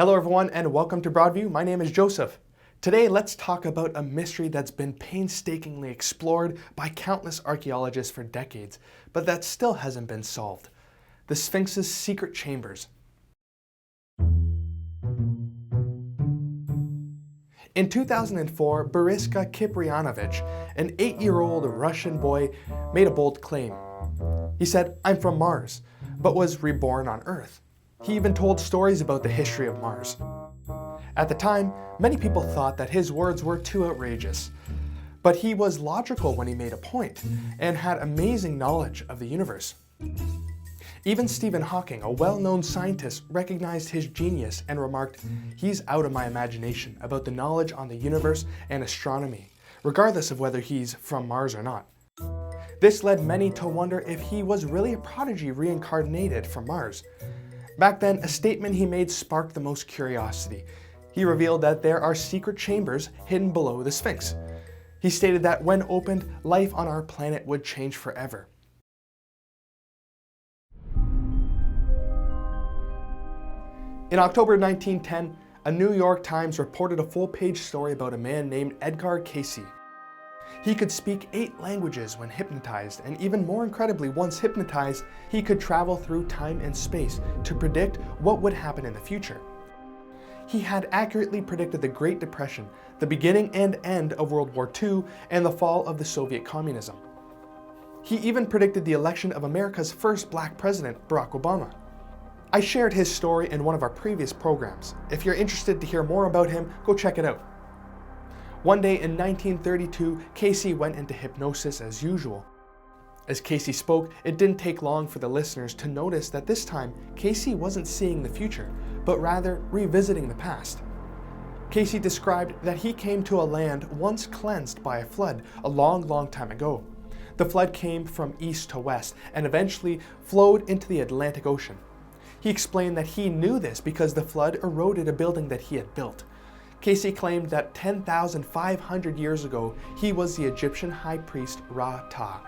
Hello everyone and welcome to Broadview. My name is Joseph. Today let's talk about a mystery that's been painstakingly explored by countless archaeologists for decades, but that still hasn't been solved. The Sphinx's secret chambers. In 2004, Boriska Kiprianovich, an 8-year-old Russian boy, made a bold claim. He said, "I'm from Mars," but was reborn on Earth. He even told stories about the history of Mars. At the time, many people thought that his words were too outrageous. But he was logical when he made a point, and had amazing knowledge of the universe. Even Stephen Hawking, a well-known scientist, recognized his genius and remarked, "He's out of my imagination about the knowledge on the universe and astronomy, regardless of whether he's from Mars or not." This led many to wonder if he was really a prodigy reincarnated from Mars. Back then, a statement he made sparked the most curiosity. He revealed that there are secret chambers hidden below the Sphinx. He stated that when opened, life on our planet would change forever. In October 1910, a New York Times reported a full-page story about a man named Edgar Cayce. He could speak 8 languages when hypnotized, and even more incredibly, once hypnotized, he could travel through time and space to predict what would happen in the future. He had accurately predicted the Great Depression, the beginning and end of World War II, and the fall of the Soviet communism. He even predicted the election of America's first black president, Barack Obama. I shared his story in one of our previous programs. If you're interested to hear more about him, go check it out. One day in 1932, Cayce went into hypnosis as usual. As Cayce spoke, it didn't take long for the listeners to notice that this time, Cayce wasn't seeing the future, but rather revisiting the past. Cayce described that he came to a land once cleansed by a flood a long time ago. The flood came from east to west and eventually flowed into the Atlantic Ocean. He explained that he knew this because the flood eroded a building that he had built. Cayce claimed that 10,500 years ago, he was the Egyptian high priest Ra-Ta.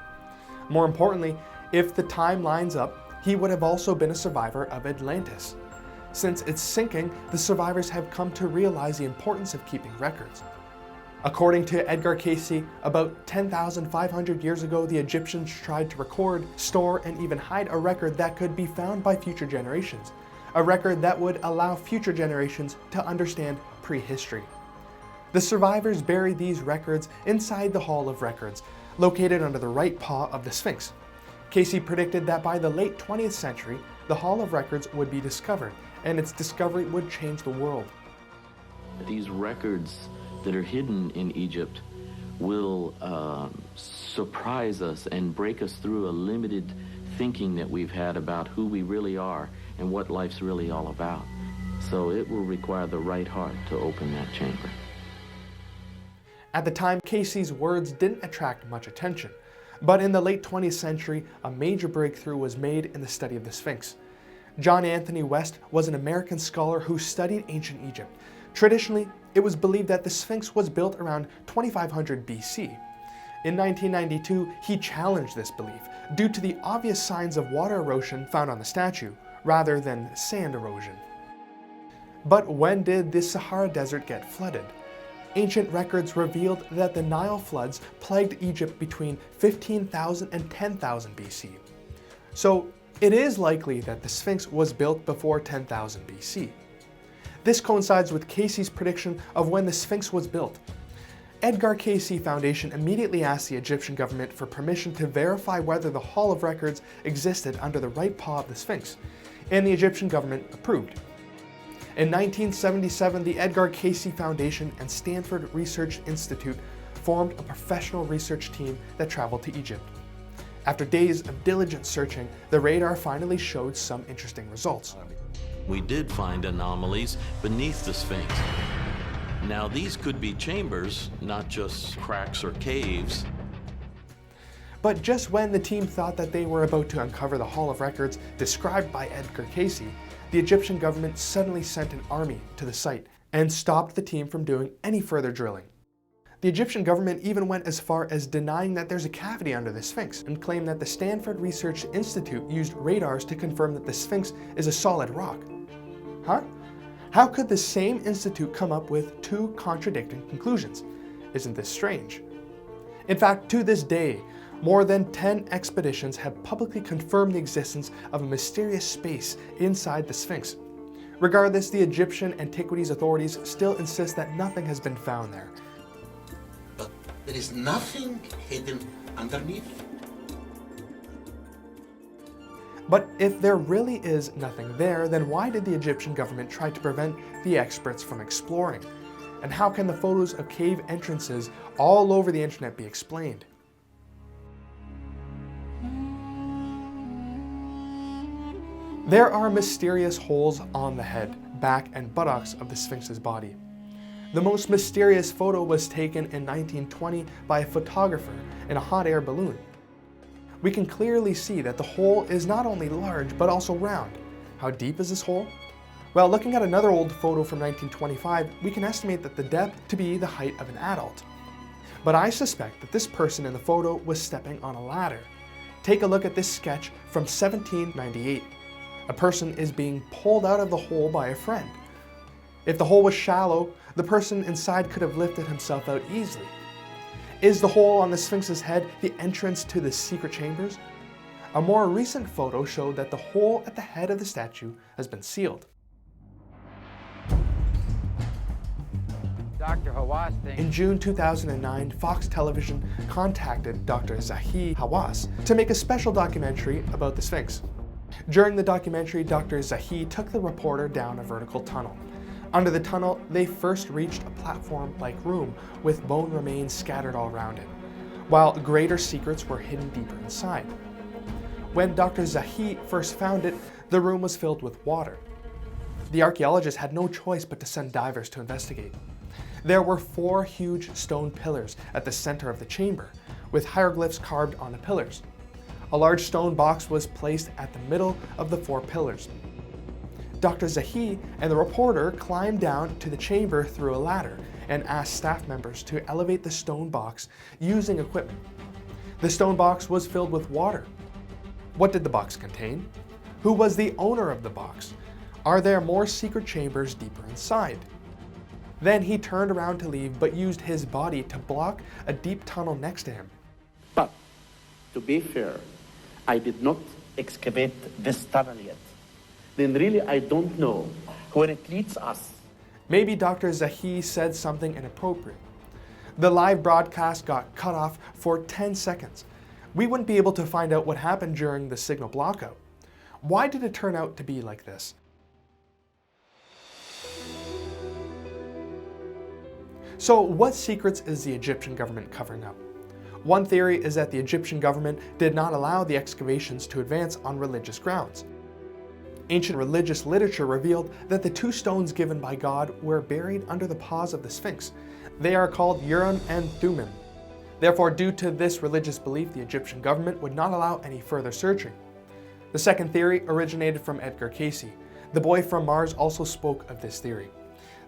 More importantly, if the time lines up, he would have also been a survivor of Atlantis. Since its sinking, the survivors have come to realize the importance of keeping records. According to Edgar Cayce, about 10,500 years ago, the Egyptians tried to record, store, and even hide a record that could be found by future generations. A record that would allow future generations to understand prehistory. The survivors buried these records inside the Hall of Records, located under the right paw of the Sphinx. Cayce predicted that by the late 20th century, the Hall of Records would be discovered, and its discovery would change the world. These records that are hidden in Egypt will surprise us and break us through a limited thinking that we've had about who we really are and what life's really all about. So it will require the right heart to open that chamber. At the time, Cayce's words didn't attract much attention, but in the late 20th century, a major breakthrough was made in the study of the Sphinx. John Anthony West was an American scholar who studied ancient Egypt. Traditionally, it was believed that the Sphinx was built around 2500 BC. In 1992, he challenged this belief due to the obvious signs of water erosion found on the statue, rather than sand erosion. But when did the Sahara Desert get flooded? Ancient records revealed that the Nile floods plagued Egypt between 15,000 and 10,000 BC. So it is likely that the Sphinx was built before 10,000 BC. This coincides with Cayce's prediction of when the Sphinx was built. Edgar Cayce Foundation immediately asked the Egyptian government for permission to verify whether the Hall of Records existed under the right paw of the Sphinx, and the Egyptian government approved. In 1977, the Edgar Cayce Foundation and Stanford Research Institute formed a professional research team that traveled to Egypt. After days of diligent searching, the radar finally showed some interesting results. We did find anomalies beneath the Sphinx. Now these could be chambers, not just cracks or caves. But just when the team thought that they were about to uncover the Hall of Records described by Edgar Cayce, the Egyptian government suddenly sent an army to the site and stopped the team from doing any further drilling. The Egyptian government even went as far as denying that there's a cavity under the Sphinx and claimed that the Stanford Research Institute used radars to confirm that the Sphinx is a solid rock. Huh? How could the same institute come up with two contradicting conclusions? Isn't this strange? In fact, to this day, more than 10 expeditions have publicly confirmed the existence of a mysterious space inside the Sphinx. Regardless, the Egyptian antiquities authorities still insist that nothing has been found there. But there is nothing hidden underneath. But if there really is nothing there, then why did the Egyptian government try to prevent the experts from exploring? And how can the photos of cave entrances all over the internet be explained? There are mysterious holes on the head, back, and buttocks of the Sphinx's body. The most mysterious photo was taken in 1920 by a photographer in a hot air balloon. We can clearly see that the hole is not only large, but also round. How deep is this hole? Well, looking at another old photo from 1925, we can estimate that the depth to be the height of an adult. But I suspect that this person in the photo was stepping on a ladder. Take a look at this sketch from 1798. A person is being pulled out of the hole by a friend. If the hole was shallow, the person inside could have lifted himself out easily. Is the hole on the Sphinx's head the entrance to the secret chambers? A more recent photo showed that the hole at the head of the statue has been sealed. Dr. Hawass thinks... In June 2009, Fox Television contacted Dr. Zahi Hawass to make a special documentary about the Sphinx. During the documentary, Dr. Zahi took the reporter down a vertical tunnel. Under the tunnel, they first reached a platform-like room with bone remains scattered all around it, while greater secrets were hidden deeper inside. When Dr. Zahi first found it, the room was filled with water. The archaeologists had no choice but to send divers to investigate. There were 4 huge stone pillars at the center of the chamber, with hieroglyphs carved on the pillars. A large stone box was placed at the middle of the 4 pillars. Dr. Zahi and the reporter climbed down to the chamber through a ladder and asked staff members to elevate the stone box using equipment. The stone box was filled with water. What did the box contain? Who was the owner of the box? Are there more secret chambers deeper inside? Then he turned around to leave, but used his body to block a deep tunnel next to him. But, to be fair, I did not excavate this tunnel yet. Then really I don't know where it leads us. Maybe Dr. Zahi said something inappropriate. The live broadcast got cut off for 10 seconds. We wouldn't be able to find out what happened during the signal blockout. Why did it turn out to be like this? So what secrets is the Egyptian government covering up? One theory is that the Egyptian government did not allow the excavations to advance on religious grounds. Ancient religious literature revealed that the 2 stones given by God were buried under the paws of the Sphinx. They are called Urim and Thummim. Therefore, due to this religious belief, the Egyptian government would not allow any further searching. The second theory originated from Edgar Cayce. The boy from Mars also spoke of this theory.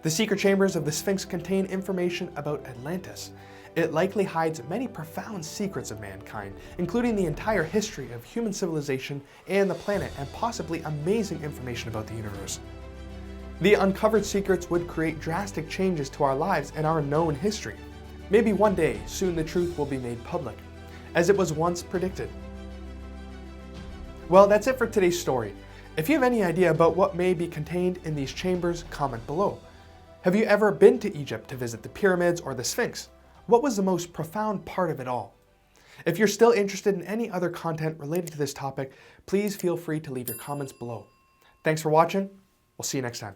The secret chambers of the Sphinx contain information about Atlantis. It likely hides many profound secrets of mankind, including the entire history of human civilization and the planet, and possibly amazing information about the universe. The uncovered secrets would create drastic changes to our lives and our known history. Maybe one day, soon the truth will be made public, as it was once predicted. Well, that's it for today's story. If you have any idea about what may be contained in these chambers, comment below. Have you ever been to Egypt to visit the pyramids or the Sphinx? What was the most profound part of it all? If you're still interested in any other content related to this topic, please feel free to leave your comments below. Thanks for watching. We'll see you next time.